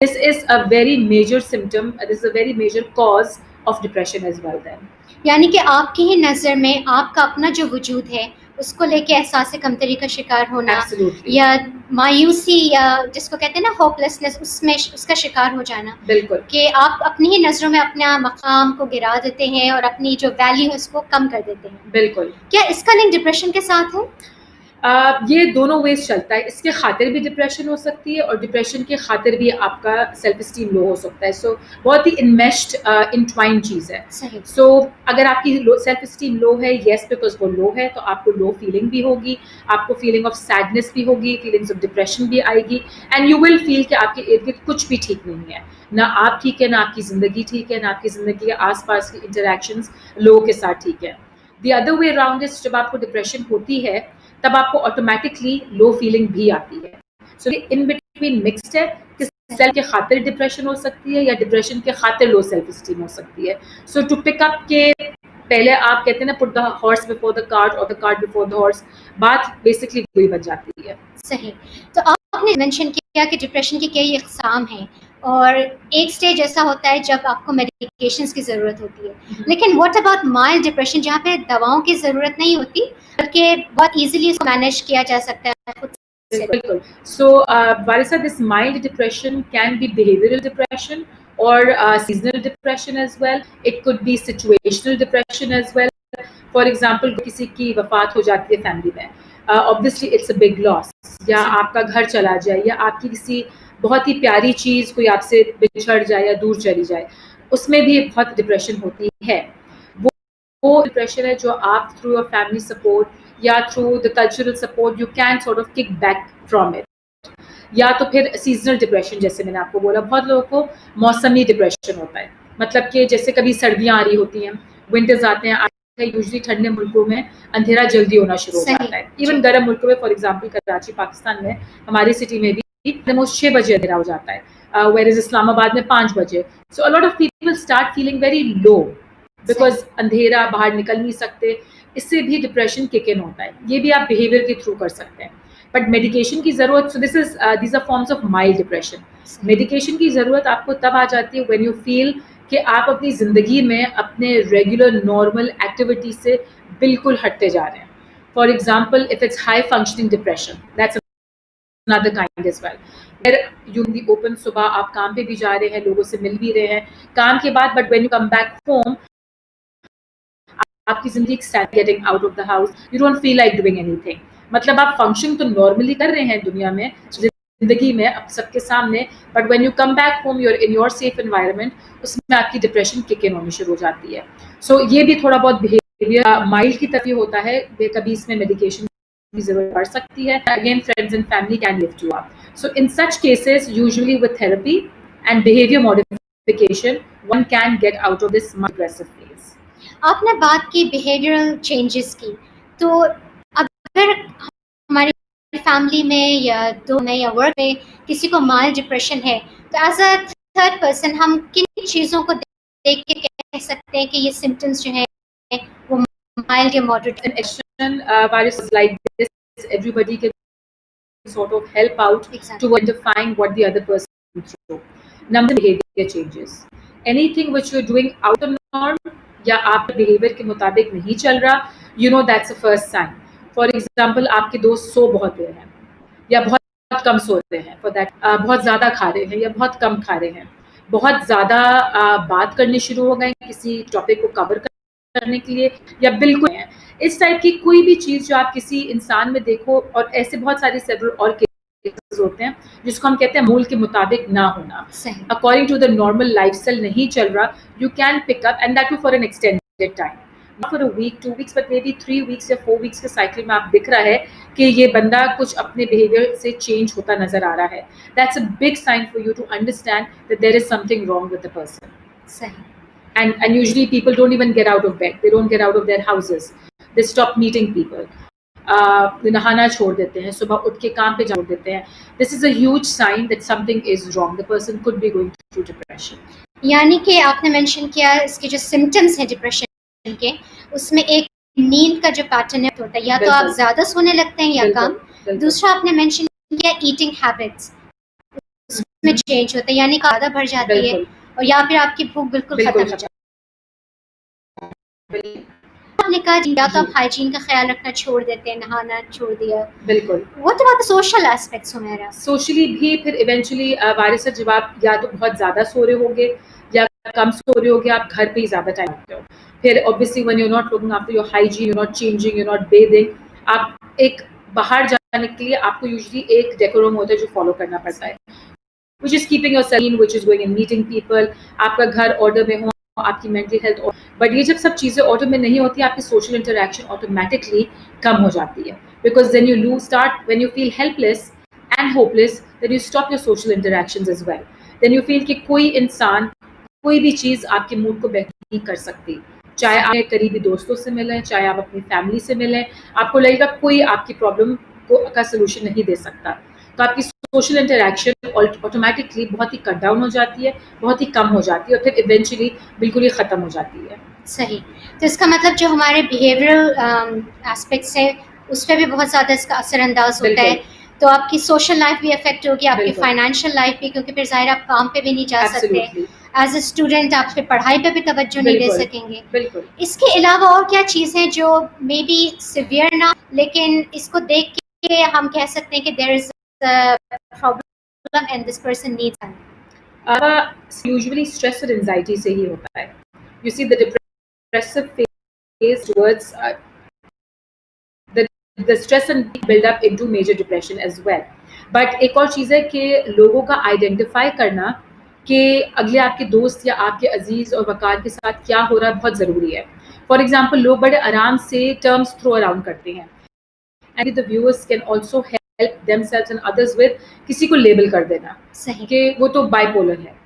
this is a very major symptom, this is a very major cause of depression as well then. यानी कि आपकी ही नज़र में आपका अपना जो वजूद है उसको लेके एहसास कमतरी का शिकार होना Absolutely. या मायूसी या जिसको कहते हैं ना होपलेसनेस, उसमें उसका शिकार हो जाना, बिल्कुल कि आप अपनी ही नज़रों में अपना मकाम को गिरा देते हैं और अपनी जो वैल्यू है उसको कम कर देते हैं। बिल्कुल। क्या इसका लिंक डिप्रेशन के साथ है? ये दोनों वेज चलता है, इसके खातिर भी डिप्रेशन हो सकती है और डिप्रेशन के खातिर भी आपका सेल्फ स्टीम लो हो सकता है। सो बहुत ही इनमेश्ड इंट्वाइंड चीज़ है। सही। सो अगर आपकी सेल्फ स्टीम लो है, येस बिकॉज वो लो है, तो आपको लो फीलिंग भी होगी, आपको फीलिंग ऑफ सैडनेस भी होगी, फीलिंग्स ऑफ डिप्रेशन भी आएगी, एंड यू विल फील कि आपके इर्द गिर्द कुछ भी ठीक नहीं है, ना आप ठीक है, ना आपकी ज़िंदगी ठीक है, ना आपकी ज़िंदगी के आसपास की इंटरेक्शंस लोगों के साथ ठीक है। The other way around is, जब आपको डिप्रेशन होती है तब आपको ऑटोमेटिकली लो फीलिंग भी आती है। सो इन बिटवीन मिक्स्ड है कि सेल्फ के खातिर डिप्रेशन हो सकती है या डिप्रेशन के खातिर लो सेल्फ स्टीम हो सकती है। सो टू पिक अप के पहले आप कहते हैं ना, put the horse before the cart और the cart before the horse, बात बेसिकली वही बन जाती है। सही। तो आपने मेंशन किया कि डिप्रेशन के कई इकसाम हैं और एक स्टेज ऐसा होता है जब आपको मेडिकेशंस की ज़रूरत होती है, लेकिन व्हाट अबाउट माइल्ड डिप्रेशन जहाँ पे दवाओं की ज़रूरत नहीं होती बल्कि बहुत इजीली इसको मैनेज किया जा सकता है खुद से? बिल्कुल। So Warisa, this mild depression can be behavioural depression और seasonal depression as well, it could be situational depression as well. For example, किसी की वफात हो जाती है फैमिली में, obviously it's a big loss, या आपका घर चला जाए, या आपकी किसी बहुत ही प्यारी चीज़ कोई आपसे बिछड़ जाए या दूर चली जाए, उसमें भी बहुत डिप्रेशन होती है। वो डिप्रेशन है जो आप थ्रू योर फैमिली सपोर्ट या through the cultural support you can sort of kick back from it. या तो फिर सीजनल डिप्रेशन, जैसे मैंने आपको बोला, बहुत लोगों को मौसमी डिप्रेशन होता है, मतलब कि जैसे कभी सर्दियाँ आ रही होती हैं, विंटर्स आते हैं, यूजुअली ठंडे मुल्कों में अंधेरा जल्दी होना शुरू हो जाता है। इवन गर्म मुल्कों में, फॉर एग्जांपल कराची पाकिस्तान में, हमारी सिटी में भी ऑलमोस्ट 6 बजे अंधेरा हो जाता है, वेयर इज इस्लामाबाद में 5 बजे। So a lot of people start feeling very low because अंधेरा, बाहर निकल नहीं सकते, इससे भी डिप्रेशन किक इन होता है। ये भी आप बिहेवियर के थ्रू कर सकते हैं, बट मेडिकेशन की ज़रूरत, so these are forms of mild depression. Medication की ज़रूरत आपको तब आ जाती है व्हेन यू फील कि आप अपनी ज़िंदगी में अपने रेगुलर नॉर्मल एक्टिविटी से बिल्कुल हटते जा रहे हैं। For example, if it's high functioning depression, that's another kind as well, where you in the open, सुबह आप काम पे भी जा रहे हैं, लोगों से मिल भी रहे हैं काम के बाद, but when you come back home, आपकी जिंदगी getting out of the house, you don't feel like doing anything. मतलब आप फंक्शन तो नॉर्मली कर रहे हैं दुनिया में, जिंदगी में, अब सबके सामने, but when you come back home, you're in your safe environment, उसमें आपकी डिप्रेशन किक इन होनी शुरू हो जाती है। सो ये भी थोड़ा बहुत बिहेवियर माइल्ड की तरफ ही होता है, कभी इसमें मेडिकेशन की जरूरत पड़ सकती है। Again, friends and family can lift you up. So in such cases, usually with therapy and behaviour modification, one can get out of this aggressive phase. आपने बात की बिहेवियरल चेंजेस की, तो अगर हमारी फैमिली में या दो में या वर्क में किसी को माइल्ड डिप्रेशन है, तो एज अ थर्ड पर्सन हम किन चीज़ों को देख के कह सकते हैं कि ये सिम्टम्स जो हैं वो माइल्ड या moderate? Viruses like this, everybody can sort of help out to identifying what the other person is through. Number behavior changes. Anything which you're doing out of norm या आपके बिहेवियर के मुताबिक नहीं चल रहा, you know that's the first sign. For example, आपके दोस्त सो बहुत रहे हैं या बहुत कम सो रहे हैं, for that बहुत ज़्यादा खा रहे हैं या बहुत कम खा रहे हैं, बहुत ज़्यादा बात करने शुरू हो गए किसी टॉपिक को कवर करने के लिए, या बिल्कुल है इस टाइप की कोई भी चीज़ जो आप किसी इंसान में देखो। और ऐसे बहुत सारे सेवरल और केसेस होते हैं जिसको हम कहते हैं मूल के मुताबिक ना होना, according to the normal lifestyle नहीं चल रहा। You can pick up, and that too for an extended time, not for a week 2 weeks, but may be 3 weeks या 4 वीक्स के साइकिल में आप दिख रहा है कि ये बंदा कुछ अपने बिहेवियर से चेंज होता नजर आ रहा है। That's a big sign for you to understand that there is something wrong with the person. सही। And usually people don't even get out of bed, they don't get out of their houses, they stop meeting people, नहाना छोड़ देते हैं, सुबह उठ के काम पे छोड़ देते हैं। This is a huge sign that something is wrong, the person could be going through depression. यानी कि आपने मेंशन किया इसके जो सिम्टम्स हैं डिप्रेशन के, उसमें एक नींद का जो पैटर्न है होता है, या तो आप ज़्यादा सोने लगते हैं या कम। दूसरा आपने मेंशन किया ईटिंग हैबिट्स, में चेंज होता है, यानी कि आधा भर जाती है बिल्कुल और या फिर आपकी भूख बिल्कुल खत्म बिल्कुल हो जाती बिल्कुल है। आपने कहा या तो जी आप हाइजीन का ख्याल रखना छोड़ देते हैं, नहाना छोड़ दिया, बिल्कुल what about the social aspects Humaira? Socially भी फिर इवेंचुअली वारिस जब आप या तो बहुत ज़्यादा सो रहे होगे या कम सो रहे होगे, आप घर पे ही ज़्यादा टाइम होते हो, फिर obviously when you not looking after your hygiene, you not changing, you not bathing, आप एक बाहर जाने के लिए आपको यूजुअली एक डेकोरम होता है जो फॉलो करना पड़ता है, which is keeping yourself clean, which is going and meeting people, आपका घर ऑर्डर में हो, आपकी मेंटल हेल्थ। बट ये जब सब चीज़ें ऑर्डर में नहीं होती, आपकी सोशल इंटरेक्शन ऑटोमेटिकली कम हो जाती है, because then you lose start when you feel helpless and hopeless, then you stop your social interactions as well, then you feel कि कोई इंसान कोई भी चीज़ आपके मूड को बेहतर नहीं कर सकती, चाहे आप करीबी दोस्तों से मिलें, चाहे आप अपनी फैमिली से मिलें, आपको लगेगा कोई आपकी प्रॉब्लम का सोल्यूशन नहीं दे सकता, तो आपकी सोशल इंटरेक्शन ऑटोमेटिकली बहुत ही कट डाउन हो जाती है, बहुत ही कम हो जाती है और फिर इवेंचुअली बिल्कुल ही ख़त्म हो जाती है। सही। तो इसका मतलब जो हमारे बिहेवियरल एस्पेक्ट्स है उस पर भी बहुत ज़्यादा इसका असरअंदाज होता है, बिल्कुल तो आपकी सोशल लाइफ भी अफेक्ट होगी, आपकी बिल्कुल फाइनेंशियल लाइफ भी, क्योंकि फिर ज़ाहिर आप काम पे भी नहीं जा सकते, एब्सोल्युटली एज अ स्टूडेंट आप फिर पढ़ाई पे भी तवज्जो नहीं दे बिल्कुल सकेंगे। बिल्कुल इसके अलावा और क्या चीज़ें जो मे बी सिवियर ना, लेकिन इसको देख के हम कह सकते हैं कि there is problem and this person needs help? Usually stress और एंजाइटी से ही होता है, you see the depressive phase towards the stress and build up into major depression as well. But एक और चीज़ है कि लोगों का आइडेंटिफाई करना कि अगले आपके दोस्त या आपके अजीज़ और वकार के साथ क्या हो रहा है बहुत ज़रूरी है। फॉर एग्जाम्पल लोग बड़े आराम से टर्म्स थ्रो अराउंड करते हैं, and the viewers can also help themselves and others with किसी को लेबल कर देना सही। कि वो तो बाइपोलर है।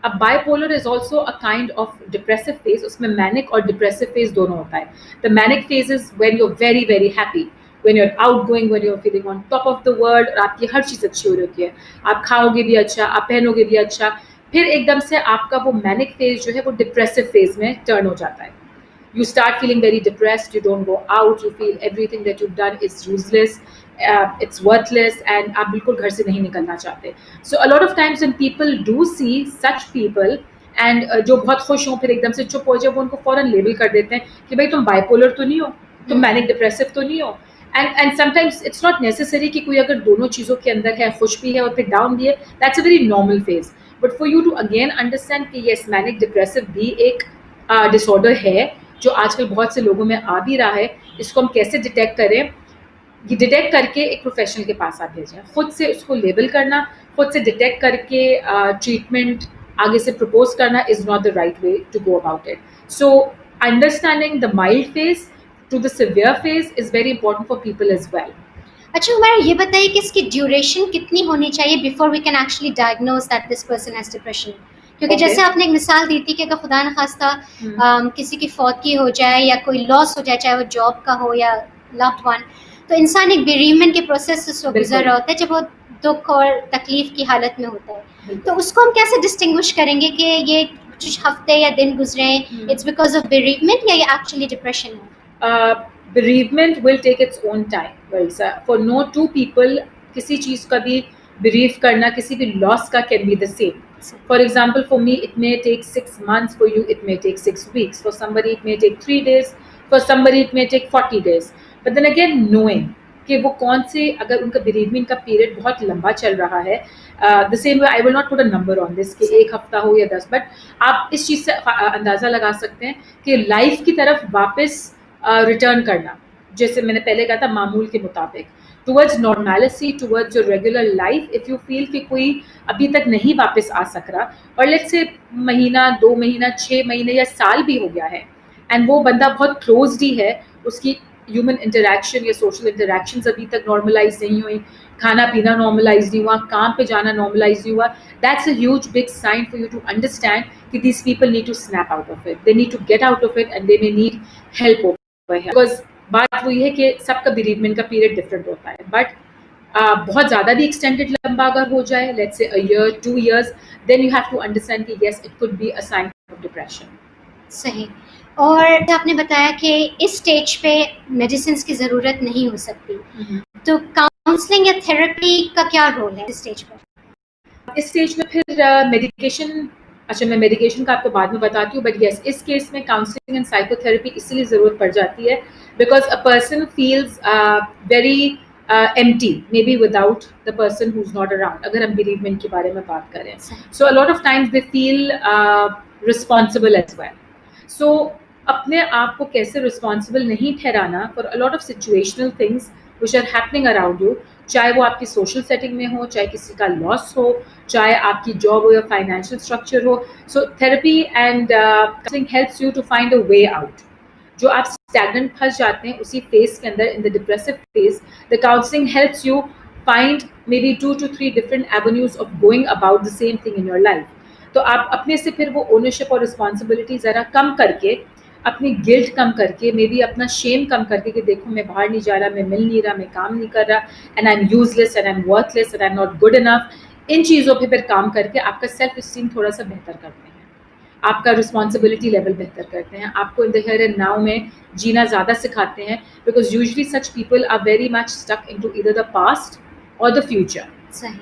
अब bipolar is also a kind of depressive phase, उसमें मैनिक और डिप्रेसिव फेज दोनों होता है। The manic phase is when you are very very happy, when you are outgoing, when you are feeling on top of the world, और आपकी हर चीज़ अच्छी हो रही है, आप खाओगे भी अच्छा, आप पहनोगे भी अच्छा, फिर एकदम से आपका वो मैनिक फेज जो है वो डिप्रेसिव फेज में टर्न हो जाता है। You start feeling very depressed, you don't go out, you feel everything that you've done is useless, it's worthless, and आप बिल्कुल घर से नहीं निकलना चाहते। So a lot of times when people do see such people and जो बहुत खुश हों फिर एकदम से चुप हो जाए, वो उनको फ़ौरन लेबल कर देते हैं कि भाई तुम बाइपोलर तो नहीं हो, तुम मैनिक डिप्रेसिव तो नहीं हो। And sometimes it's not necessary कि कोई अगर दोनों चीज़ों के अंदर है, खुश भी है और फिर डाउन भी है, that's a very normal phase. But for you to again understand कि येस मैनिक डिप्रेसिव भी एक डिसऑर्डर है जो आजकल बहुत से लोगों में आ भी रहा है, इसको हम कैसे डिटेक्ट करें, ये डिटेक्ट करके एक प्रोफेशनल के पास आप भेजें, खुद से उसको लेबल करना, खुद से डिटेक्ट करके ट्रीटमेंट आगे से प्रपोज करना is not the right way to go about it. So understanding the mild phase to the severe phase is very important for people as well. अच्छा हमारा ये बताइए कि इसकी ड्यूरेशन कितनी होनी चाहिए before we can actually diagnose that this person has depression? क्योंकि Okay. जैसे आपने एक मिसाल दी थी कि अगर खुदा न खास्ता किसी की फौतगी हो जाए या कोई लॉस हो जाए, चाहे वो जॉब का हो या लव्ड वन, तो इंसान एक बेरीमेंट के प्रोसेस से गुजर बिल्कुल रहा होता है जब वो दुख और तकलीफ की हालत में होता है, तो बिल्कुल उसको हम कैसे डिस्टिंग्विश करेंगे कि ये कुछ हफ्ते या दिन गुजरे हैं, इट्स बिकॉज ऑफ बेरीमेंट या ये एक्चुअली डिप्रेशन है? bereavement will take its own time, Valsa. For no two people किसी चीज़ का भी bereave करना, किसी भी loss का can be the same. For example, for me it may take 6 months, for you it may take 6 weeks, for somebody it may take 3 days, for somebody it may take 40 days. But then again knowing कि वो कौन से, अगर उनका bereavement का period बहुत लंबा चल रहा है, the same way I will not put a number on this कि एक हफ्ता हो या 10, बट आप इस चीज़ से अंदाज़ा लगा सकते हैं कि लाइफ की तरफ वापस रिटर्न करना, जैसे मैंने पहले कहा था मामूल के मुताबिक, towards normality, towards your regular life. If you feel कि कोई अभी तक नहीं वापस आ सक रहा, और लेट्स से महीना 2 महीना 6 महीने या साल भी हो गया है, एंड वो बंदा बहुत क्लोज्ड ही है, उसकी ह्यूमन इंटरेक्शन या सोशल इंटरेक्शंस अभी तक नॉर्मलाइज नहीं हुई, खाना पीना नॉर्मलाइज नहीं हुआ, काम पे जाना नॉर्मलाइज नहीं हुआ, that's a huge big sign for you to understand कि these people need to snap out of it, they need to get out of it, and they may need help है। Because बात वो है कि सबका bereavement का period different होता है, बट बहुत ज़्यादा भी एक्सटेंडेड लंबा अगर हो जाए, let's say a year 2 years, then you have to understand कि yes it could be a sign of depression. सही। और आपने बताया कि इस स्टेज पे मेडिसिन की ज़रूरत नहीं हो सकती, तो काउंसलिंग या थेरेपी का क्या रोल है इस स्टेज पर? इस स्टेज में फिर मेडिकेशन, अच्छा मैं मेडिकेशन का आपको बाद में बताती हूँ, बट यस इस केस में काउंसलिंग एंड साइकोथेरेपी इसलिए ज़रूरत पड़ जाती है because a person feels very empty maybe without the person who's not around, अगर हम bereavement के बारे में बात करें, so a lot of times they feel responsible as well. So अपने आप को कैसे responsible नहीं ठहराना for a lot of situational things which are happening around you, चाहे वो आपकी social setting में हो, चाहे किसी का loss हो, चाहे आपकी job हो या financial structure हो, so therapy and counseling helps you to find a way out. जो आप स्टैग्नेंट फंस जाते हैं उसी फेज के अंदर, in the depressive phase, the counselling helps you find may be 2 to 3 different avenues of going about the same thing in your life. तो आप अपने से फिर वो ओनरशिप और रिस्पॉन्सिबिलिटी ज़रा कम करके, अपनी गिल्ट कम करके, मे बी अपना शेम कम करके कि देखो मैं बाहर नहीं जा रहा, मैं मिल नहीं रहा, मैं काम नहीं कर रहा, and I am useless and I am worthless and I am not good enough, इन चीज़ों पे फिर काम करके आपका सेल्फ इस्टीम थोड़ा सा बेहतर करते हैं, आपका रिस्पॉन्सिबिलिटी लेवल बेहतर करते हैं, आपको in the here and now में जीना ज़्यादा सिखाते हैं, because usually such people are very much stuck into either the past और the future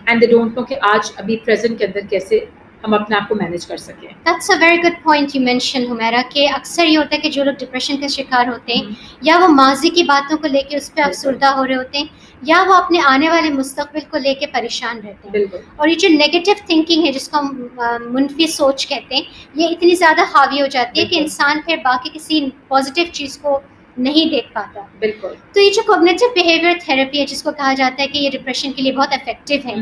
and they don't know कि आज अभी प्रेजेंट के अंदर कैसे हम अपने आप को मैनेज कर सकें. That's a very good point you mention Humaira, कि अक्सर ये होता है कि जो लोग डिप्रेशन का शिकार होते हैं या वो माजी की बातों को लेके उस पर अफसरदा हो रहे होते हैं, या वो अपने आने वाले मुस्तकबिल को लेके परेशान रहते हैं. बिल्कुल. और ये जो नेगेटिव थिंकिंग है जिसको हम मुनफी सोच कहते हैं, ये इतनी ज़्यादा हावी हो जाती है कि इंसान फिर बाकी किसी पॉजिटिव चीज़ को नहीं देख पाता. बिल्कुल. तो ये जो कॉग्निटिव बिहेवियर थेरेपी है जिसको कहा जाता है कि ये डिप्रेशन के लिए बहुत इफेक्टिव है,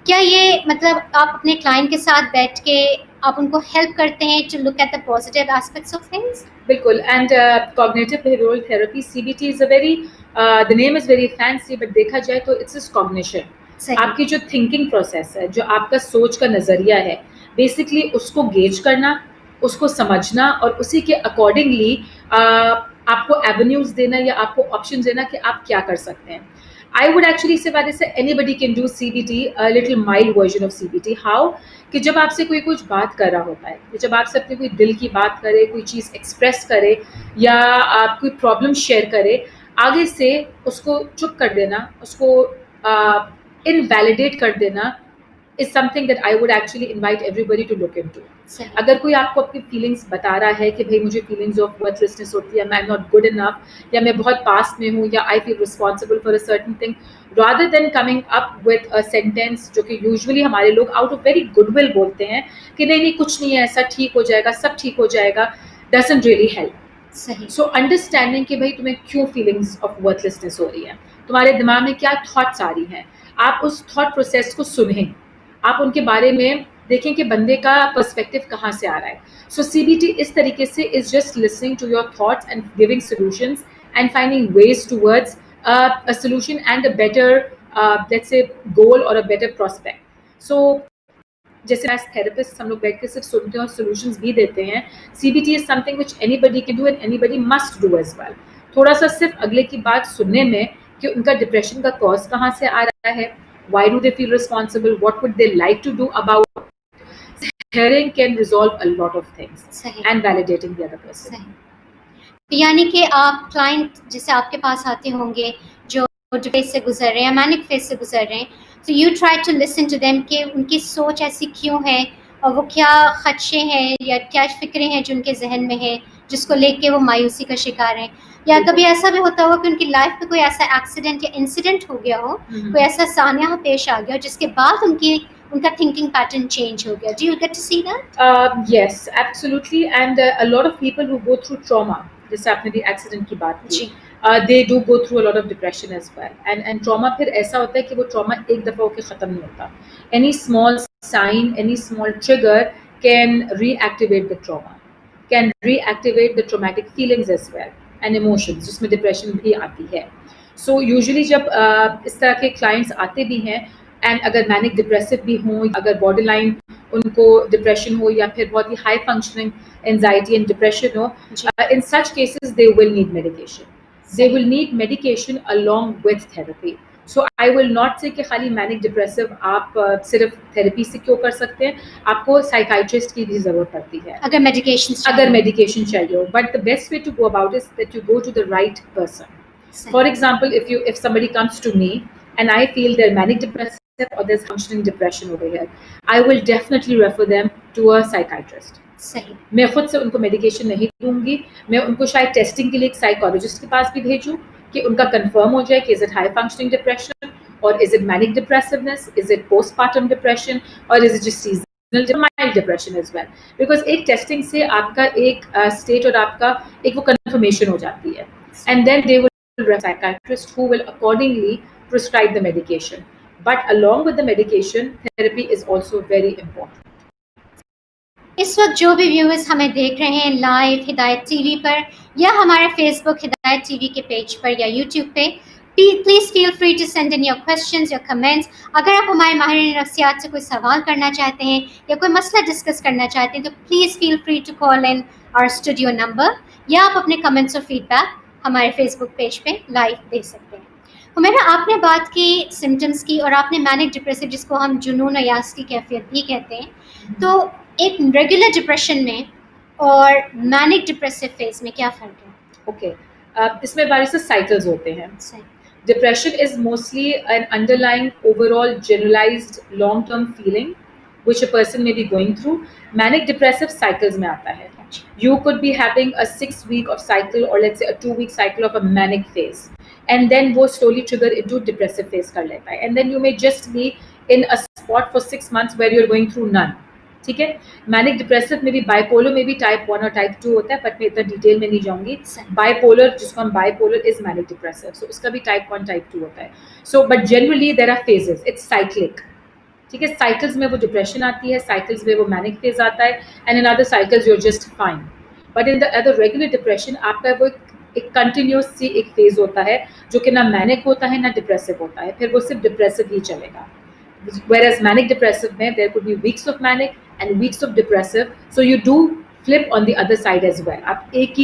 क्या ये मतलब आप अपने क्लाइंट के साथ बैठ के आप उनको हेल्प करते हैं to look at the positive aspects of things? बिल्कुल. And cognitive behavioural therapy CBT is a very, the name is very fancy, but देखा जाए तो इट्स इज कॉग्निशन. आपकी जो थिंकिंग प्रोसेस है, जो आपका सोच का नज़रिया है, बेसिकली उसको गेज करना, उसको समझना और उसी के अकॉर्डिंगली आपको एवेन्यूज देना या आपको ऑप्शन देना कि आप क्या कर सकते हैं. I would actually say anybody can do CBT, a little mild version of CBT. How? कि जब आपसे कोई कुछ बात कर रहा होता है, जब आपसे अपने कोई दिल की बात करे, कोई चीज़ एक्सप्रेस करे या आप कोई प्रॉब्लम शेयर करे, आगे से उसको चुप कर देना, उसको इनवैलिडेट कर देना is something that I would actually invite everybody to look into. अगर कोई आपको अपनी फीलिंग्स बता रहा है कि भाई मुझे फीलिंग्स ऑफ वर्थलेसनेस होती है, आई एम नॉट गुड इनफ, या मैं बहुत पास्ट में हूँ, या I feel responsible for a certain thing, rather than coming up with a sentence जो कि यूजुअली हमारे लोग आउट ऑफ वेरी गुडविल बोलते हैं कि नहीं नहीं कुछ नहीं है, ऐसा ठीक हो जाएगा, सब ठीक हो जाएगा, doesn't really help. So understanding कि भाई तुम्हें क्यों फीलिंग्स ऑफ वर्थलेसनेस हो रही है, तुम्हारे दिमाग में क्या थॉट्स आ रही हैं, आप उस थॉट प्रोसेस को सुनें, आप उनके बारे में देखें कि बंदे का पर्सपेक्टिव कहाँ से आ रहा है. सो सीबीटी इस तरीके से is just listening to your thoughts and giving solutions and finding ways towards a solution and a better let's say goal और अ बेटर प्रोस्पेक्ट. सो जैसे एज थेरेपिस्ट हम लोग बैठ के सिर्फ सुनते हैं और सॉल्यूशंस भी देते हैं, CBT is something which anybody can do and anybody must do as well. थोड़ा सा सिर्फ अगले की बात सुनने में कि उनका डिप्रेशन का कॉज कहाँ से आ रहा है, why do they feel responsible, what would they like to do about, hearing can resolve a lot of things and validating the other person. यानी कि आप क्लाइंट जैसे आपके पास आते होंगे जो फेज से गुजर रहे हैं, मैनिक फेज से गुजर रहे हैं, तो you try to listen to them कि उनकी सोच ऐसी क्यों है और वो क्या खदशे हैं या क्या फिक्रें हैं जो उनके जहन में है जिसको लेके वो मायूसी का शिकार हैं, या कभी ऐसा भी होता हो कि उनकी लाइफ में कोई ऐसा एक्सीडेंट या इंसिडेंट हो गया हो, कोई ऐसा सानिया पेश आ गया जिसके बाद उनका थिंकिंग पैटर्न चेंज हो गया. Do you get to see that? Yes absolutely. And a lot of people who go through trauma, जैसे आपने भी एक्सीडेंट की बात की, they do go through a lot of depression as well. And trauma फिर ऐसा होता है कि वो trauma एक दफ़ा होके ख़त्म नहीं होता. Any small sign, any small trigger can reactivate the trauma, can reactivate the traumatic feelings as well and emotions, जिसमें depression भी आती है. So usually जब इस तरह के clients आते भी हैं and अगर manic depressive भी हों, अगर borderline उनको depression हो या फिर बहुत ही high functioning anxiety and depression हो, in such cases they will need medication. They will need medication along with therapy. So I will not say कि खाली manic depressive आप सिर्फ therapy से क्यों कर सकते हैं, आपको psychiatrist की भी ज़रूरत पड़ती है अगर medication चाहिए हो. But the best way to go about is that you go to the right person. For example, if somebody comes to me and I feel they're manic depressive or there's functioning depression over here, I will definitely refer them to a psychiatrist. सही मैं खुद से उनको medication नहीं दूंगी, मैं उनको शायद टेस्टिंग के लिए एक साइकोलॉजिस्ट के पास भी भेजूं कि उनका कंफर्म हो जाए कि is it high functioning depression और is it manic depressiveness, is it postpartum depression और is it just seasonal mild depression as well, because एक टेस्टिंग से आपका एक स्टेट और आपका एक वो कंफर्मेशन हो जाती है, and then they will psychiatrist who will accordingly prescribe the medication, but along with the medication therapy is also very important. इस वक्त जो भी व्यूअर्स हमें देख रहे हैं लाइव हिदायत टीवी पर या हमारे फेसबुक हिदायत टीवी के पेज पर या यूट्यूब पे, please feel free to send in your questions, your comments. अगर आप हमारे माहिर नफ्सियात से कोई सवाल करना चाहते हैं या कोई मसला डिस्कस करना चाहते हैं तो please feel free to call in our studio number, या आप अपने कमेंट्स और फीडबैक हमारे फेसबुक पेज पे लाइव दे सकते हैं. हुमैरा, आपने बात की सिम्टम्स की और आपने मैनिक डिप्रेसिव, जिसको हम जुनून और यास की कैफियत भी कहते हैं, तो एक रेगुलर डिप्रेशन में और मैनिक डिप्रेसिव फेज में क्या फ़र्क है? ओके, इसमें बारी से साइकिल्स होते हैं. सही. Depression is mostly an underlying overall generalized long-term feeling which a person may be going through. Manic depressive cycles में आता है. You could be having a 6-week of cycle or let's say a 2-week cycle of a manic phase, and then वो slowly trigger into depressive phase कर लेता है, and then you may just be in a spot for 6 months where you're going through none. ठीक है. Manic depressive में भी bipolar में भी टाइप 1 और टाइप 2 होता है, बट मैं इतना डिटेल में नहीं जाऊंगी. बाइपोलर, जिसको हम bipolar is manic depressive, so उसका भी टाइप 1 टाइप 2 होता है. So but generally there are phases, it's cyclic. ठीक है. साइकिल्स में वो डिप्रेशन आती है, साइकिल्स में वो मैनिक फेज आता है, and in other cycles you are just fine. But in the other regular depression आपका वो एक कंटिन्यूस सी एक फेज होता है जो कि ना मैनिक होता है ना डिप्रेसिव होता है, फिर वो सिर्फ डिप्रेसिव ही चलेगा. Whereas manic depressive में there could be weeks of manic and weeks of depressive, so you do flip on the other side as well. आप एक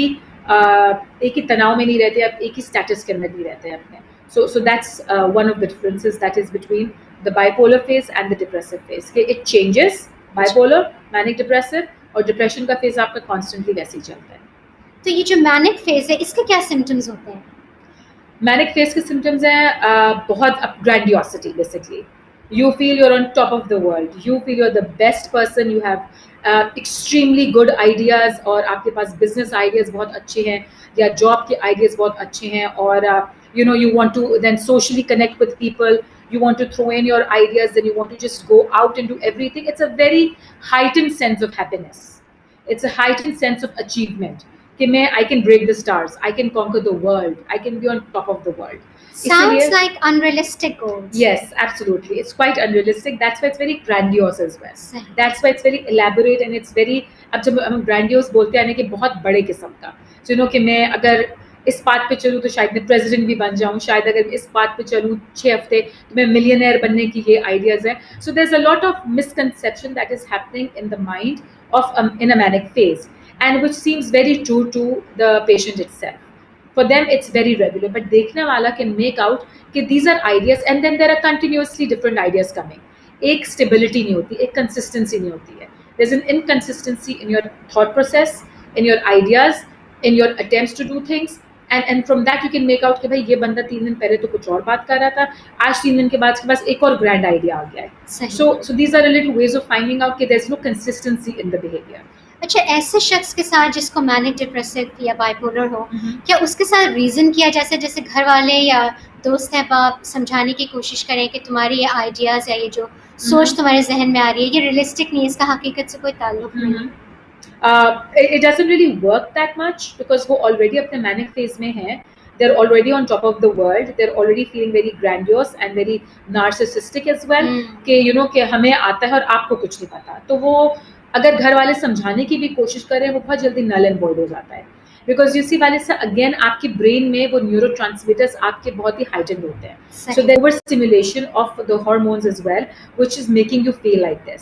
ही तनाव में नहीं रहते, आप एक ही status के अंदर नहीं रहते अपने. So that's one of the differences that is between the bipolar phase and the depressive phase. कि it changes, bipolar, manic depressive, और depression का phase आपका constantly वैसे ही चलता है. तो ये जो मैनिक फेज है इसके क्या सिम्टम्स होते हैं? मैनिक फेज के सिम्टम्स हैं बहुत grandiosity. Basically you feel you're on top of the world, you feel you're the best person, you have extremely good ideas, और आपके पास business ideas बहुत अच्छे हैं या job के ideas बहुत अच्छे हैं, और you want to then socially connect with people, you want to throw in your ideas, then you want to just go out and do everything. It's a very heightened sense of happiness, it's a heightened sense of achievement कि मैं I can break the stars, I can conquer the world, I can be on top of the world. Sounds like unrealistic goals. Yes, absolutely. It's quite unrealistic. That's why it's very grandiose as well. सही. That's why it's very elaborate and it's very. अब जब हम grandiose बोलते हैं ना कि बहुत बड़े किस्म का, कि मैं अगर इस बात पे चलूँ तो शायद मैं प्रेसिडेंट भी बन जाऊँ, शायद अगर इस बात पे चलूँ 6 हफ्ते तो मैं मिलियनेयर बनने की ये आइडियाज हैं. So there's a lot of misconception that is happening in the mind of in a manic phase, and which seems very true to the patient itself. For them it's very regular, but देखने वाला can make out कि these are ideas and then there are continuously different ideas coming. एक stability नहीं होती, एक consistency नहीं होती है. There's an inconsistency in your thought process, in your ideas, in your attempts to do things, and from that you can make out कि भाई ये बंदा 3 दिन पहले तो कुछ और बात कर रहा था, आज 3 दिन के बाद इसके पास एक और grand idea आ गया है. So these are a little ways of finding out कि there's no consistency in the behavior. अच्छा, ऐसे शख्स के साथ जिसको मैनिक डिप्रेसिव या बाइपोलर हो, क्या उसके साथ रीज़न किया जैसे घर वाले या दोस्त अहबाब समझाने की कोशिश करें कि तुम्हारी ये आइडियाज़ या ये जो सोच तुम्हारे जहन में आ रही है ये रियलिस्टिक नहीं है, इसका हकीकत से कोई ताल्लुक नहीं? It doesn't really work that much because वो already अपने manic phase में हैं. They're already on top of the world. They're already feeling very grandiose and very narcissistic as well. कि कि हमें आता है और आपको कुछ नहीं पता. तो वो अगर घर वाले समझाने की भी कोशिश करें वो बहुत जल्दी नल एंड वॉइड हो जाता है, बिकॉज इसी वाले से अगेन आपकी ब्रेन में वो न्यूरो ट्रांसमिटर्स आपके बहुत ही हाइटेंड होते हैं. So there was stimulation of the hormones as well which is making you feel like this.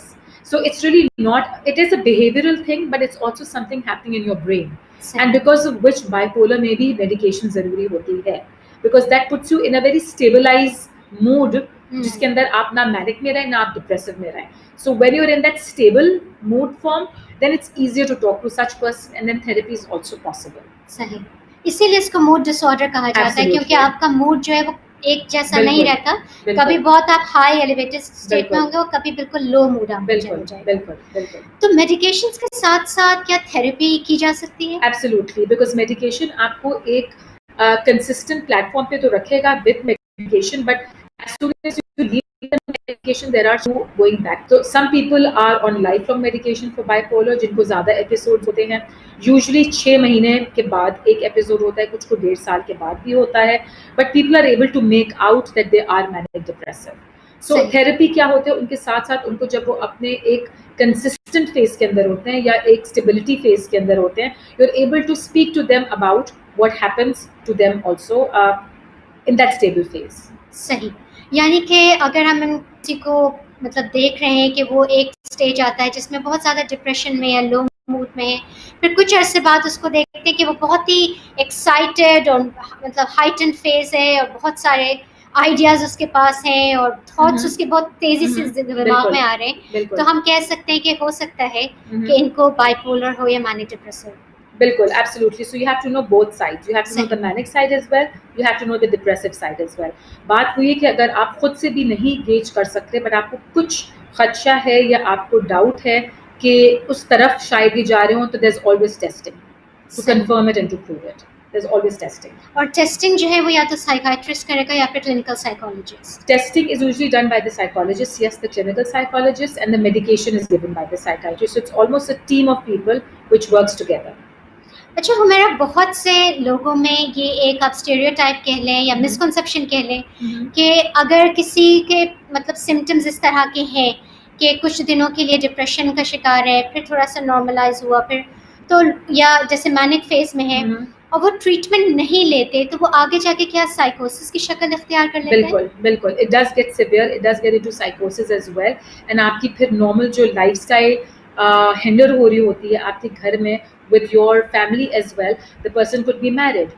So it's really not, it is a behavioural thing but it's also something happening in your brain, and because of which bipolar में भी medication जरूरी होती है, because that puts you in a very stabilise mood जिसके अंदर आप ना manic में रहें ना आप डिप्रेसिव में रहें. So when you're in that stable mood form, then it's easier to talk to such person, and then therapy is also possible. सही. इसीलिए इसको मूड डिसऑर्डर कहा जाता है, क्योंकि आपका मूड जो है वो एक जैसा नहीं बिल्कुल, रहता, बिल्कुल। कभी बहुत आप हाई एलिवेटेड स्टेट में बिल्कुल। होंगे और कभी बिल्कुल लो मूड आपका बिल्कुल, चला जाएगा। बिल्कुल, बिल्कुल। तो मेडिकेशंस के साथ-साथ क्या थेरेपी की जा सकती है? एब्सोल्युटली, बिकॉज़ मेडिकेशन आपको एक कंसिस्टेंट प्लेटफॉर्म पे तो रखेगा with medication, but as soon as you leave the medication there are no going back. So some people are on lifelong medication for bipolar, जिनको ज़्यादा एपिसोड्स होते हैं। यूजुअली 6 महीने के बाद एक एपिसोड होता है, कुछ को 1.5 साल के बाद भी होता है, but people are able to make out that they are manic depressive. So सही। थेरेपी क्या होते हैं, उनके साथ साथ उनको जब वो अपने एक कंसिस्टेंट फेज के अंदर होते हैं या एक स्टेबिलिटी फेज के अंदर होते हैं, you are able to speak to them about what happens to them also in that stable phase. सही। यानी कि अगर हम किसी को मतलब देख रहे हैं कि वो एक स्टेज आता है जिसमें बहुत ज़्यादा डिप्रेशन में या लो मूड में है, फिर कुछ अरसे बाद उसको देखते हैं कि वो बहुत ही एक्साइटेड और मतलब हाइटन फेज है और बहुत सारे आइडियाज़ उसके पास हैं और थॉट्स उसके बहुत तेज़ी से दिमाग बिल्कुल, में आ रहे हैं, बिल्कुल। तो हम कह सकते हैं कि हो सकता है कि इनको बाइपोलर हो या मैनिक डिप्रेसिव। बिल्कुल, absolutely. So you have to know both sides. You have to know the सही। manic side as well. You have to know the depressive side as well. बात हुई है कि अगर आप खुद से भी नहीं गेज कर सकते, बट आपको कुछ खदशा है या आपको डाउट है कि उस तरफ शायद ही जा रहे हो, तो there's always testing to सही। confirm it and to prove it. There's always testing. और टेस्टिंग जो है वो या तो साइकियाट्रिस्ट करेगा या फिर clinical psychologist. Testing is usually done by the psychologist, yes, the clinical psychologist, and the medication is given by the psychiatrist. So it's almost a team of people which works together. अच्छा, हमारा बहुत से लोगों में ये एक आप stereotype कह लें या मिसकंसेप्शन कह लें कि अगर किसी के मतलब सिम्टम्स इस तरह के हैं कि कुछ दिनों के लिए डिप्रेशन का शिकार है, फिर थोड़ा सा नॉर्मलाइज हुआ, फिर तो या जैसे मैनिक फेज में है और वो ट्रीटमेंट नहीं लेते, तो वो आगे जाके क्या साइकोसिस की शक्ल इख्तियार कर लेते हैं? बिल्कुल, बिल्कुल। It does get severe, it does get into साइकोसिस एज़ वेल, एंड आपकी फिर नॉर्मल जो लाइफ़स्टाइल हिंडर हो रही होती है आपके घर में with your family as well. The person could be married,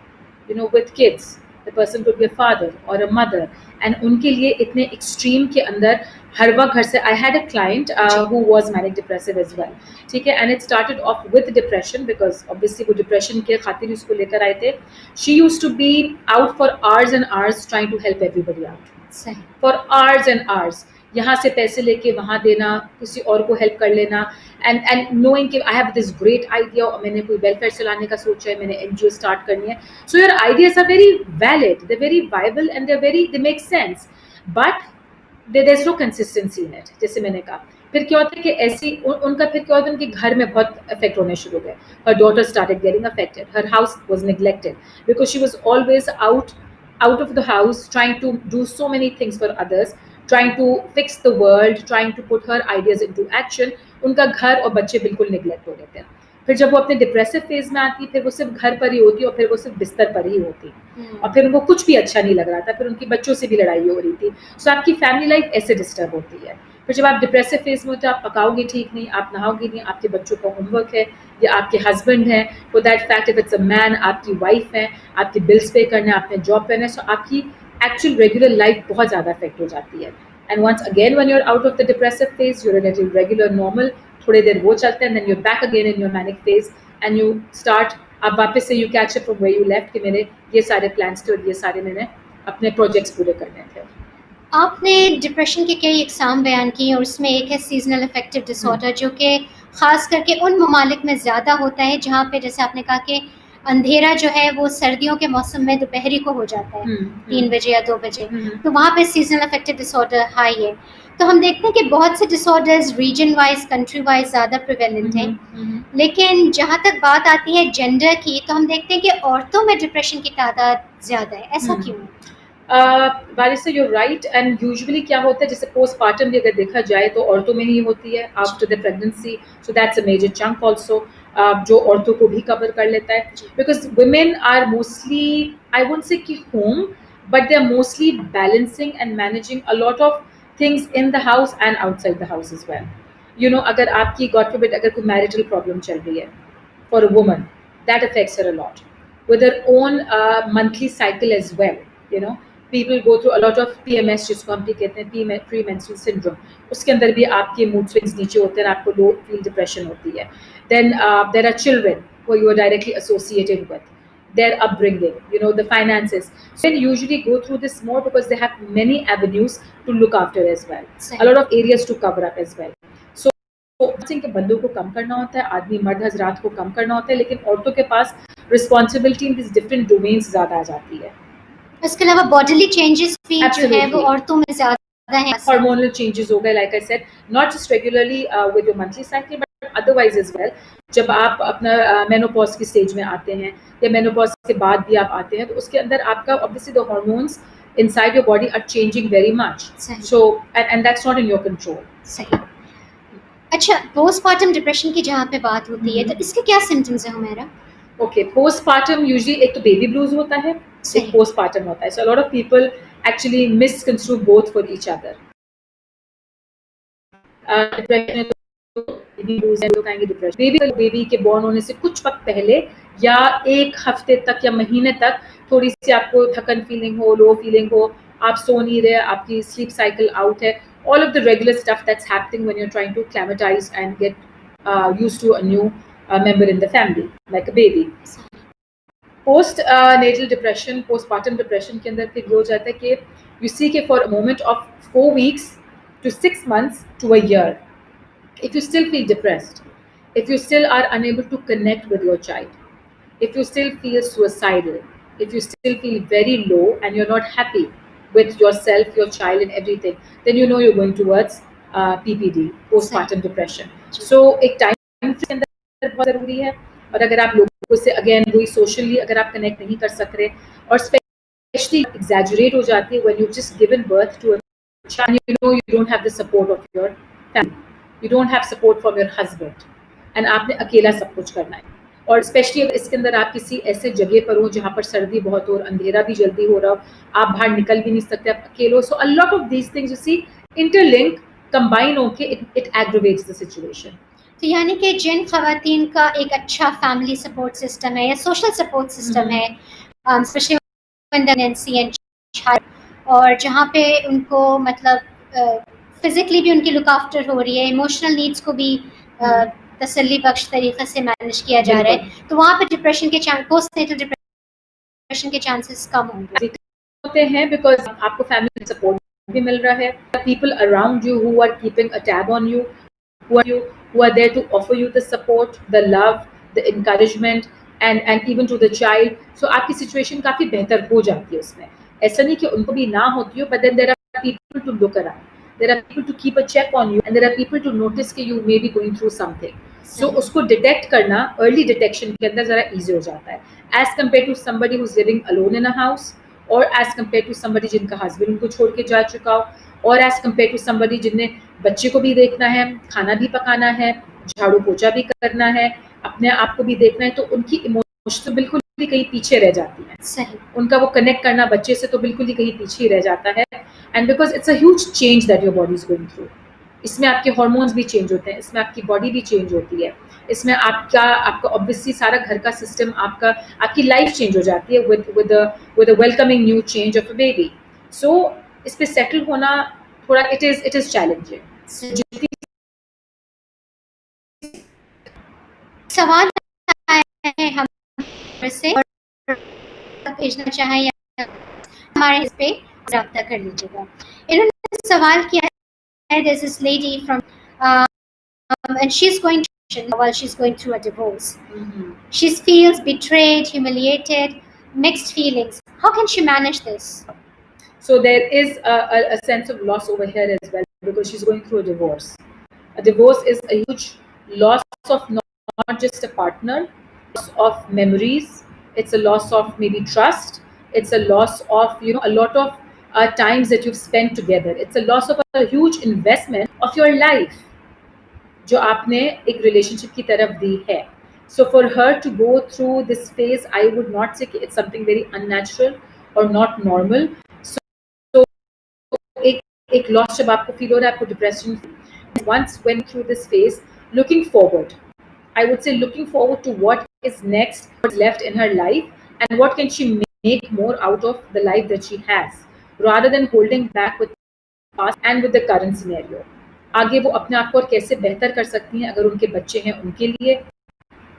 you know, with kids. The person could be a father or a mother, and उनके लिए इतने एक्सट्रीम के अंदर हर वक्त घर से I had a client who was manic depressive as well, ठीक है, and it started off with depression because obviously वो depression के खातिर उसको लेकर आए थे. She used to be out for hours and hours trying to help everybody out. सही। For hours and hours. यहाँ से पैसे लेके वहाँ देना, किसी और को हेल्प कर लेना, एंड नोइंग कि I have this great idea और मैंने कोई वेलफेयर चलाने का सोचा है, मैंने एनजीओ स्टार्ट करनी है. So your ideas are very valid, they very viable and they make sense, but there is no consistency in it. जैसे मैंने कहा, फिर क्या होता है कि ऐसी उनका फिर क्या होता है, उनके घर में बहुत इफेक्ट होने शुरू हो गए. Her daughter started getting affected, her house was neglected because she was always out of the house trying to do so many things for others, trying to fix the world, trying to put her ideas into action. उनका घर और बच्चे बिल्कुल neglect हो देते हैं. फिर जब वो अपने डिप्रेसिव फेज में आती, फिर वो सिर्फ घर पर ही होती और फिर वो सिर्फ बिस्तर पर ही होती, और फिर उनको कुछ भी अच्छा नहीं लग रहा था, फिर उनकी बच्चों से भी लड़ाई हो रही थी. सो आपकी फैमिली लाइफ ऐसे डिस्टर्ब होती है. फिर जब आप डिप्रेसिव फेज में होते हो, आप पकाओगे ठीक नहीं, आप नहाओगे नहीं, आपके बच्चों का होमवर्क है या आपके हस्बैंड हैं, for that fact if it's a man, आपकी वाइफ है, आपके बिल्स पे करना है, आपने जॉब करना है, सो आपकी एक्चुअल रेगुलर लाइफ बहुत ज़्यादा अफेक्ट हो जाती है. And once again when you are out of the depressive phase, you are in a regular normal, थोड़ी देर वो चलते हैं, then you are back again in your manic phase and you start, आप वापस से you catch up from where you left कि मेरे ये सारे प्लान्स थे और ये सारे मैंने अपने प्रोजेक्ट्स पूरे करने थे. आपने डिप्रेशन के कई इकसाम बयान किए और उसमें एक है सीजनल अफेक्टिव डिसऑर्डर, जो कि ख़ास करके उन ममालिक में ज़्यादा होता है जहाँ पे जैसे आपने कहा कि अंधेरा जो है वो सर्दियों के मौसम में दोपहरी को हो जाता है 3 बजे या 2 बजे, तो वहाँ पे सीजनल अफेक्टिव डिसऑर्डर हाई है. तो हम देखते हैं कि बहुत से disorders region wise, country wise ज़्यादा प्रिवेलेंट हैं, लेकिन जहाँ तक बात आती है जेंडर की, तो हम देखते हैं कि औरतों में डिप्रेशन की तादाद ज़्यादा है. ऐसा क्यों है? बारिश you're right, and usually क्या होता है, जैसे postpartum भी अगर देखा जाए तो औरतों में ही होती है after the pregnancy, so that's a major chunk also, जो औरतों को भी कवर कर लेता है, because women are mostly, I won't say कि home, but they are mostly balancing and managing a lot of things in the house and outside the house as well. You know, अगर आपकी God forbid अगर कोई marital problem चल रही है for a woman, that affects her a lot with her own monthly cycle as well. You know, people go through a lot of PMS, जिसको हम भी कहते हैं premenstrual syndrome, उसके अंदर भी आपके mood swings नीचे होते हैं, आपको low feel depression होती है. Then there are children who you are directly associated with. their upbringing, the finances. So they usually go through this more because they have many avenues to look after as well, a lot of areas to cover up as well. So के बंदों को कम करना होता है, आदमी मर्द हजरात को कम करना होता है, लेकिन औरतों के पास responsibility in this different domains ज्यादा आ जाती है. इसके अलावा बॉडीली चेंजेस भी जो है वो औरतों में ज्यादा है. Hormonal changes हो गए, like I said, not just regularly with your monthly cycle, but otherwise as well. जब आप अपना मेनोपॉज की स्टेज में आते हैं या मेनोपॉज के बाद भी आप आते हैं, तो उसके अंदर आपका obviously the hormones inside your body are changing very much. So and that's not in your control. सही. अच्छा, पोस्टपार्टम डिप्रेशन की जहाँ पे बात होती है, तो इसके क्या सिम्टम्स है हमारा? Okay, postpartum usually एक तो baby blues होता है, एक postpartum होता है. So a lot of people actually misconstrue both for each other. Depression baby blues है, लोग आएंगे depression. Baby के born होने से कुछ वक्त पहले या एक हफ्ते तक या महीने तक थोड़ी सी आपको थकन फीलिंग हो, लो फीलिंग हो, आप सो नहीं रहे, आपकी स्लीप साइकिल आउट है, all of the regular stuff that's happening when you're trying to acclimatize and get used to a new member in the family, like a baby. Post natal depression, postpartum depression के अंदर फिर हो जाता है कि you see कि for a moment of 4 weeks to 6 months to a year, if you still feel depressed, if you still are unable to connect with your child, if you still feel suicidal, if you still feel very low and you're not happy with yourself, your child and everything, then you know you're going towards PPD, postpartum depression. So एक time के अंदर बहुत ज़रूरी है, और अगर आप लोगों से अगेन वही सोशली अगर आप कनेक्ट नहीं कर सक रहे, और स्पेशली एग्जैजरेट हो जाती है when you just given birth to a child, you know you don't have the support of your family, you don't have support from your husband, and आपने अकेला सब कुछ करना है. और स्पेशली अगर इसके अंदर आप किसी ऐसे जगह पर हो जहाँ पर सर्दी बहुत हो और अंधेरा भी जल्दी हो रहा हो, आप बाहर निकल भी नहीं सकते, आप अकेले हो. So a lot of these things you see interlink combine होके इट एग्रीवेट्स द सिचुएशन. तो यानी कि जिन खवातीन का एक अच्छा फैमिली सपोर्ट सिस्टम है या सोशल सपोर्ट सिस्टम है, स्पेशली प्रेगनेंसी एंड चाइल्ड, और जहाँ पे उनको मतलब फिजिकली भी उनकी लुक आफ्टर हो रही है, इमोशनल नीड्स को भी तसल्ली बख्श तरीके से मैनेज किया जा रहा है, तो वहाँ पे डिप्रेशन के पोस्ट नेटल डिप्रेशन के चांसेस कम होते हैं, बिकॉज आपको फैमिली सपोर्ट भी मिल रहा है, people around you who are keeping a tab on you, who are there to offer you the support, the love, the encouragement and even to the child. So आपकी situation काफी बेहतर हो जाती है उसमें. ऐसा नहीं कि उनको भी ना होती हो, but then there are people to look around, there are people to keep a check on you, and there are people to notice कि you may be going through something. So उसको डिटेक्ट करना, early detection के अंदर ज़रा easy हो जाता है, as compare to somebody who's living alone in a house, और एज कम्पेयर टू समबडी जिनका हस्बैंड उनको छोड़ के जा चुका हो, और एज कम्पेयर टू समबडी जिनने बच्चे को भी देखना है, खाना भी पकाना है, झाड़ू पोछा भी करना है, अपने आप को भी देखना है, तो उनकी इमोशन बिल्कुल भी कहीं पीछे रह जाती है. सही. उनका वो कनेक्ट करना बच्चे से तो बिल्कुल ही कहीं पीछे ही रह जाता है. And because it's a huge change that your body is going through. इसमें आपके हार्मोन्स भी चेंज होते हैं, इसमें आपकी बॉडी भी चेंज होती है, इसमें आपका ऑब्वियसली सारा घर का सिस्टम, आपकी लाइफ चेंज हो जाती है with a welcoming new change of a baby. So इस पे सेटल होना थोड़ा इट इज चैलेंजिंग. सवाल है हम से भेजना चाहें या हमारे इस पे राब्ता कर लीजिएगा. इन्होंने सवाल किया है, there's this lady from and she's going while she's going through a divorce. She feels betrayed, humiliated, mixed feelings. How can she manage this? So there is a sense of loss over here as well, because she's going through a divorce. A divorce is a huge loss of not just a partner, loss of memories, it's a loss of maybe trust, it's a loss of a lot of times that you've spent together, it's a loss of a huge investment of your life जो आपने एक relationship की तरफ दी है. So for her to go through this phase, I would not say it's something very unnatural or not normal. So एक loss जब आपको feel हो रहा है, आपको depression, once went through this phase, looking forward, I would say looking forward to what is next, what's left in her life, and what can she make more out of the life that she has, rather than holding back with the past and with the current scenario. आगे वो अपने आप को और कैसे बेहतर कर सकती हैं, अगर उनके बच्चे हैं उनके लिए,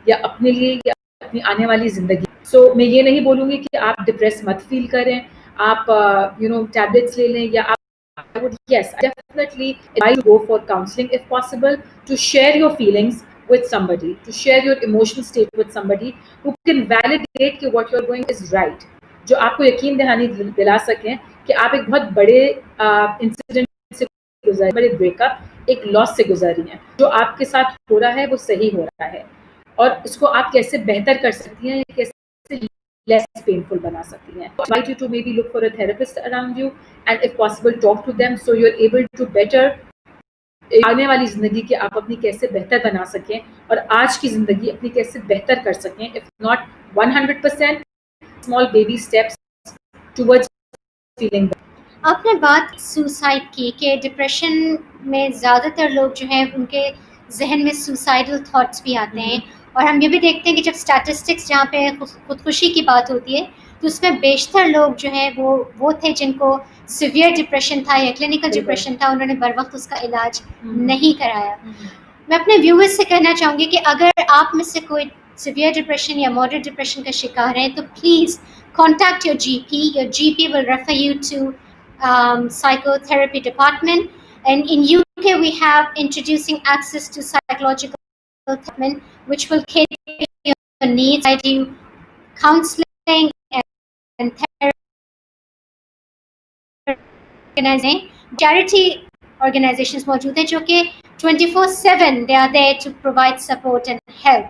या अपने लिए, या अपनी आने वाली ज़िंदगी। सो मैं ये नहीं बोलूँगी कि आप डिप्रेस मत फ़ील करें, आप टैबलेट्स ले लें, या आप I would, yes, I definitely advise you to go for counseling if possible, to share your feelings with somebody, to share your emotional state with somebody who can validate कि what you're going is right, जो आपको यकीन दहानी दिला सकें कि आप एक बहुत बड़े इंसिडेंट से गुजर, बड़े ब्रेकअप, एक लॉस से गुजर रही हैं। जो आपके साथ हो रहा है वो सही हो रहा है, और इसको आप कैसे बेहतर कर सकती हैं, कैसे less painful बना सकती हैं. I invite you to maybe look for a therapist around you, and if possible talk to them so you're able to better आने वाली ज़िंदगी की आप अपनी कैसे बेहतर बना सकें, और आज की ज़िंदगी अपनी कैसे बेहतर कर सकें, if not 100%, small baby steps towards feeling better. आपने बात सुसाइड की कि डिप्रेशन में ज़्यादातर लोग जो हैं उनके जहन में सुसाइडल थॉट्स भी आते हैं, और हम ये भी देखते हैं कि जब स्टैटिस्टिक्स जहाँ पे खुदकुशी की बात होती है तो उसमें बेशतर लोग जो हैं वो थे जिनको सिवियर डिप्रेशन था या क्लिनिकल बिल्कुल। डिप्रेशन था, उन्होंने बर वक्त उसका इलाज नहीं कराया। मैं अपने व्यूअर्स से कहना चाहूँगी कि अगर आप में से कोई सिवियर डिप्रेशन या मॉडरेट डिप्रेशन का शिकार है तो please contact your GP. Your GP will refer you to psychotherapy department, and in UK we have introducing access to psychological treatment which will cater to your needs, provide you counseling and therapy. Charity organizations मौजूद हैं जो कि 24/7 they are there to provide support and help.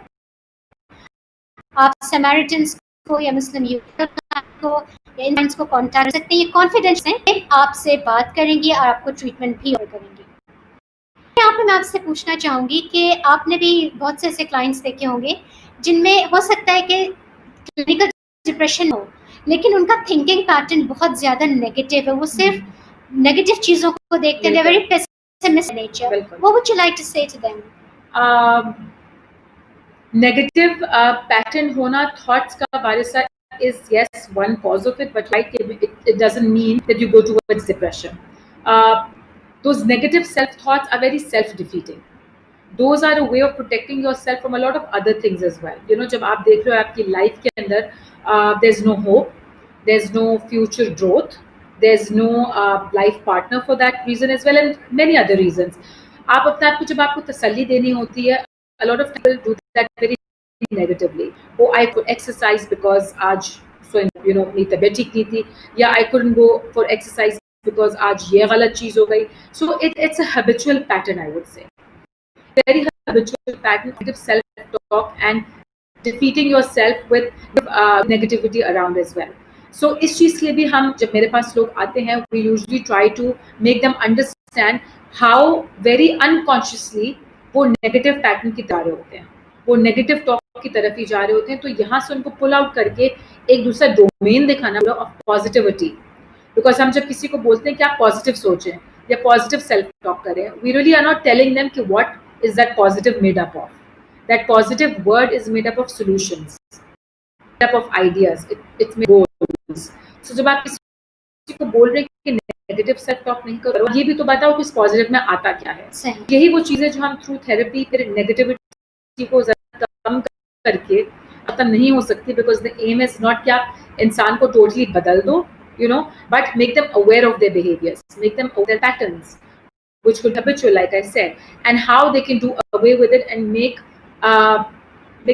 आप Samaritans को या मुस्लिम youth को या इन को कॉन्टैक्ट कर सकते हैं। ये कॉन्फिडेंस है, आपसे बात करेंगी और आपको ट्रीटमेंट भी ऑफर करेंगी। यहाँ पे मैं आपसे पूछना चाहूँगी कि आपने भी बहुत से ऐसे क्लाइंट्स देखे होंगे जिनमें हो सकता है कि क्लिनिकल डिप्रेशन हो, लेकिन उनका थिंकिंग पैटर्न बहुत ज़्यादा नेगेटिव है, वो सिर्फ नेगेटिव चीज़ों को देखते हैं, very pessimistic nature. What would you like to say to them? Negative pattern होना thoughts का वारिसा is yes one cause of it, but like it doesn't mean that you go towards depression. Those negative self-thoughts are very self-defeating. Those are a way of protecting yourself from a lot of other things as well. You know, जब आप देख रहे हो आपकी life के अंदर there's no hope, there's no future growth, there's no life partner for that reason as well, and many other reasons. आप अपने आप को जब आपको तसल्ली देनी होती है, a lot of people do that very negatively. Oh, I could exercise because आज मेरी तबीयत ठीक नहीं थी, या I couldn't go for exercise because आज ये गलत चीज़ हो गई. So it's a habitual pattern, I would say. Very habitual pattern of self-talk and defeating yourself with negativity around as well. So इस चीज़ के लिए भी हम जब मेरे पास लोग आते हैं, we usually try to make them understand how very unconsciously वो नेगेटिव पैटर्न की तरह होते हैं, वो नेगेटिव टॉक की तरफ ही जा रहे होते हैं। तो यहाँ से उनको पुल आउट करके एक दूसरा डोमेन दिखाना ऑफ पॉजिटिविटी, बिकॉज हम जब किसी को बोलते हैं कि आप पॉजिटिव सोचें या पॉजिटिव सेल्फ टॉक करें, we really are not telling them कि what is that positive made up of. That positive word is made up of solutions, made up of ideas, it's made goals. So जब आप किसी को बोल रहे हैं कि नेगेटिव सेल्फ टॉक नहीं करो, ये भी तो बताओ कि इस पॉजिटिव में आता क्या है. यही वो चीजें जो हम थ्रू थेरेपी फिर नेगेटिविटी को कम करके खत्म नहीं हो सकती, because the aim is not कि आप इंसान को टोटली बदल दो, you know, but make them aware of their behaviors, make them aware of their patterns, which could be habitual, like I said, and how they can do away with it and make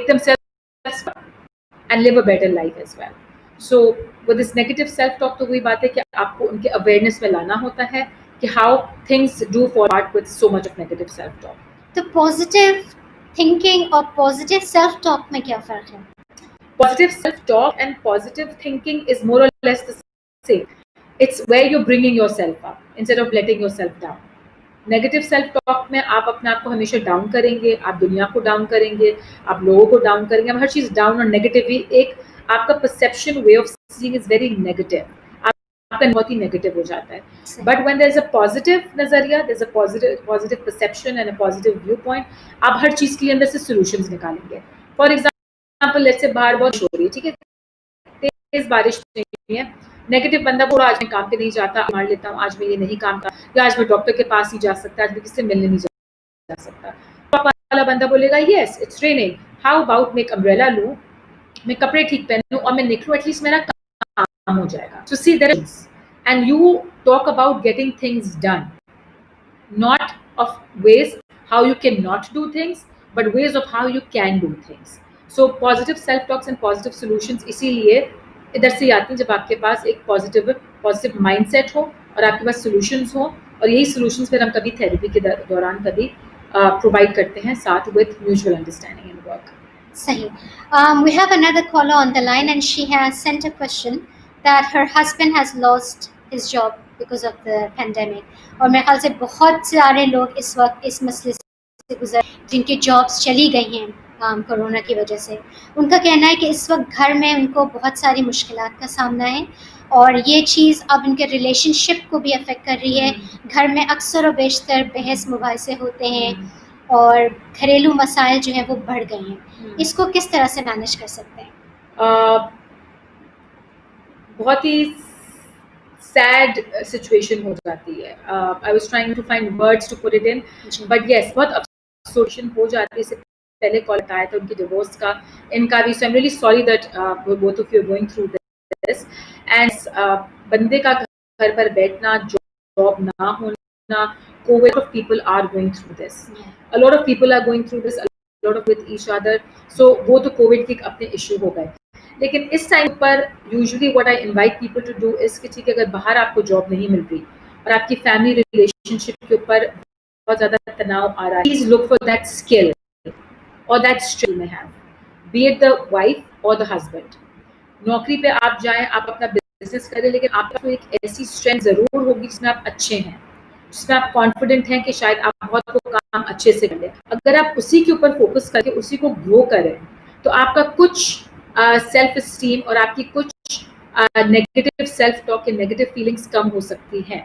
themselves and live a better life as well. So with this negative self-talk, तो वही बात है कि आपको उनके awareness में लाना होता है कि how things do fall apart with so much of negative self-talk. तो positive thinking और positive self-talk में क्या फ़र्क है? Positive self-talk and positive thinking is more or less the same. It's where you're bringing yourself up instead of letting yourself down. Negative self talk में आप अपने आप को हमेशा डाउन करेंगे, आप दुनिया को डाउन करेंगे, आप लोगों को डाउन करेंगे, आप हर चीज़ डाउन और नेगेटिव ही, एक आपका perception way of seeing is very negative, आपका बहुत ही नेगेटिव हो जाता है. But when there is a positive नजरिया, there is a positive perception and a positive view point, आप हर चीज़ के अंदर से सॉल्यूशंस निकालेंगे. फॉर एग्जांपल लेट्स से बाहर बहुत हो रही है, ठीक है, तेज बारिश नहीं है, नेगेटिव बंदा बोला आज मैं काम पे नहीं जाता, मार लेता हूँ, आज मैं ये नहीं काम कर, या आज मैं डॉक्टर के पास ही जा सकता, आज मैं किससे मिलने नहीं जा सकता. टॉप वाला बंदा बोलेगा yes it's raining, how about मैं एक अम्ब्रेला लूँ मैं कपड़े ठीक पहनूं और मैं निकलूं, एटलीस्ट मेरा काम हो जाएगा. So see, there is, and you talk about getting things done, not of ways how you cannot do things, but ways of how you can do things. So positive self talks and positive solutions इसीलिए इधर से आती हैं जब आपके पास एक positive mindset हो और आपके पास सॉल्यूशंस हो, और यही सॉल्यूशंस फिर हम कभी थेरेपी के दौरान कभी प्रोवाइड करते हैं साथ with mutual understanding and work. Sahi. We have another caller on the line, and she has sent a question that her husband has lost his job because of the pandemic. और मेरे ख्याल से बहुत सारे लोग इस वक्त इस मसले से गुजर जिनकी जॉब्स चली गई हैं कोरोना की वजह से. उनका कहना है कि इस वक्त घर में उनको बहुत सारी मुश्किलात का सामना है और ये चीज़ अब उनके रिलेशनशिप को भी अफेक्ट कर रही है. घर में अक्सर और बेशतर बहस मुबाहिसे होते हैं और घरेलू मसाइल जो हैं वो बढ़ गए हैं. इसको किस तरह से मैनेज कर सकते हैं? बहुत ही सैड सिचुएशन हो जाती है. I was trying to find words to put it in, but yes बहुत अफसोस हो जाती है. इससे पहले कॉल आया था उनकी डिवोर्स का, इनका भी. So I am really sorry that both of you are going through this. And बंदे का घर पर बैठना, जॉब ना होना, covid of people are going through this. A lot of people are going through this, a lot of with each other. So वो तो Covid के अपने इशू हो गए. लेकिन इस टाइम पर usually what I invite people to do is कि ठीक है, अगर बाहर आपको जॉब नहीं मिल रही और आपकी फैमिली रिलेशनशिप के ऊपर बहुत ज़्यादा तनाव आ रहा है, please look for that skill और दैट स्ट्रेंथ में have, B it the wife और द हस्बैंड. नौकरी पे आप जाएं, आप अपना बिजनेस करें, लेकिन आपको एक ऐसी स्ट्रेंथ ज़रूर होगी जिसमें आप अच्छे हैं, जिसमें आप कॉन्फिडेंट हैं कि शायद आप बहुत को काम अच्छे से कर लें. अगर आप उसी के ऊपर फोकस करके उसी को ग्रो करें तो आपका कुछ सेल्फ स्टीम और आपकी कुछ नेगेटिव सेल्फ टॉक या नेगेटिव फीलिंग्स कम हो सकती हैं.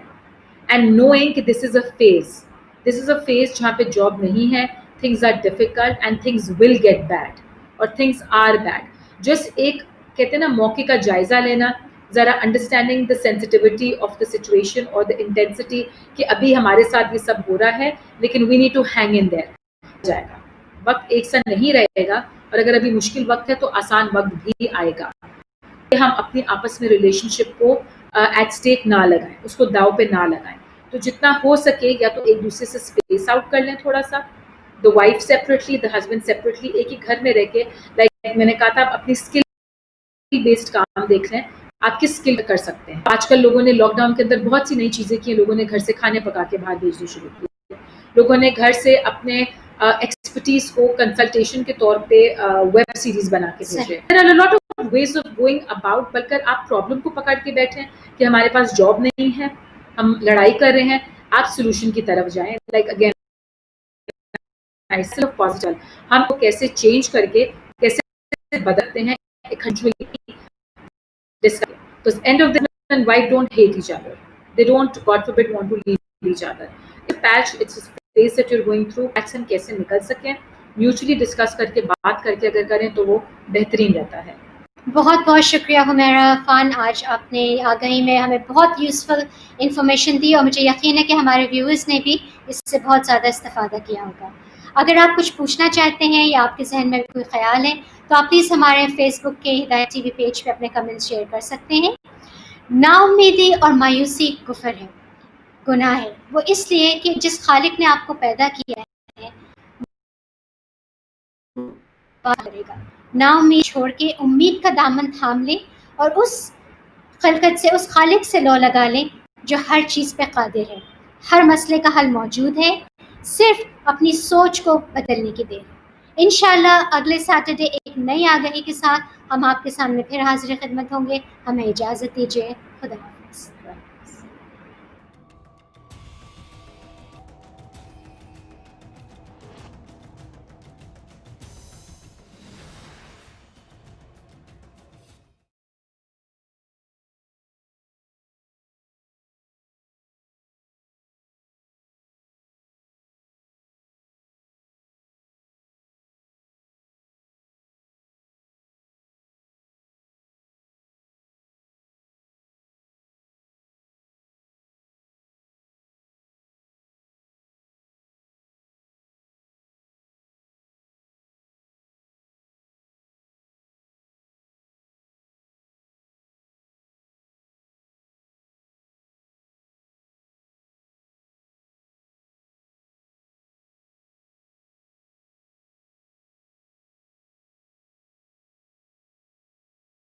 एंड नोइंग कि दिस इज अ फेज जहाँ पे जॉब नहीं है, things are difficult and things will get bad और थिंग्स आर बैड. जस्ट एक कहते हैं ना मौके का जायजा लेना, ज़रा understanding the sensitivity of the situation और द इंटेंसिटी कि अभी हमारे साथ ये सब हो रहा है, लेकिन we need to hang in there. जाएगा, वक्त एक सा नहीं रहेगा, और अगर अभी मुश्किल वक्त है तो आसान वक्त भी आएगा. हम अपनी आपस में रिलेशनशिप को एट स्टेक ना लगाएं, उसको दाव पे ना लगाएं. तो जितना हो सके या तो एक दूसरे से स्पेस आउट कर लें थोड़ा सा, the wife separately, the husband separately, एक ही घर में रह के. लाइक मैंने कहा था, आप अपनी स्किल बेस्ड काम देख लें, आप किस स्किल कर सकते हैं. आजकल लोगों ने लॉकडाउन के अंदर बहुत सी नई चीज़ें की. लोगों ने घर से खाने पका के बाहर भेजने शुरू किए. लोगों ने घर से अपने एक्सपर्टीज को कंसल्टेशन के तौर पे वेब सीरीज बना के भेजे. There are a lot of ways of going about. बल्कि आप प्रॉब्लम को पकड़ के बैठे कि हमारे पास जॉब नहीं है, हम लड़ाई कर रहे हैं, आप सोल्यूशन की तरफ जाएं. लाइक अगेन पॉजिटिव, हम कैसे चेंज करके कैसे बदलते हैं. Because end of the day, husband and wife don't hate each other. They don't, God forbid, want to leave each other. It's a patch, it's a phase that you're going through. Patch हम कैसे निकल सकें, mutually discuss करके, बात करके अगर करें तो वो बेहतरीन रहता है. बहुत बहुत शुक्रिया हुमैरा फ़ान, आज आपने आगाही में हमें बहुत यूज़फुल इंफॉर्मेशन दी और मुझे यकीन है कि हमारे व्यूअर्स ने भी इससे बहुत ज़्यादा इस्तेफादा किया होगा. अगर आप कुछ पूछना चाहते हैं या आपके जहन में कोई ख्याल है तो आप प्लीज़ हमारे फेसबुक के हिदायत टीवी पेज पे अपने कमेंट्स शेयर कर सकते हैं. नाउम्मीदी और मायूसी कुफर है, गुनाह है. वो इसलिए कि जिस खालिक ने आपको पैदा किया है बात करेगा. नाउम्मीद छोड़ के उम्मीद का दामन थाम लें और उस खलकत से, उस खालिक से लौ लगा लें जो हर चीज़ पे कादिर है. हर मसले का हल मौजूद है, सिर्फ अपनी सोच को बदलने की देर है. इंशाल्लाह अगले सैटरडे एक नई आगाही के साथ हम आपके सामने फिर हाजिर खिदमत होंगे. हमें इजाज़त दीजिए. खुदा हाफ़िज़.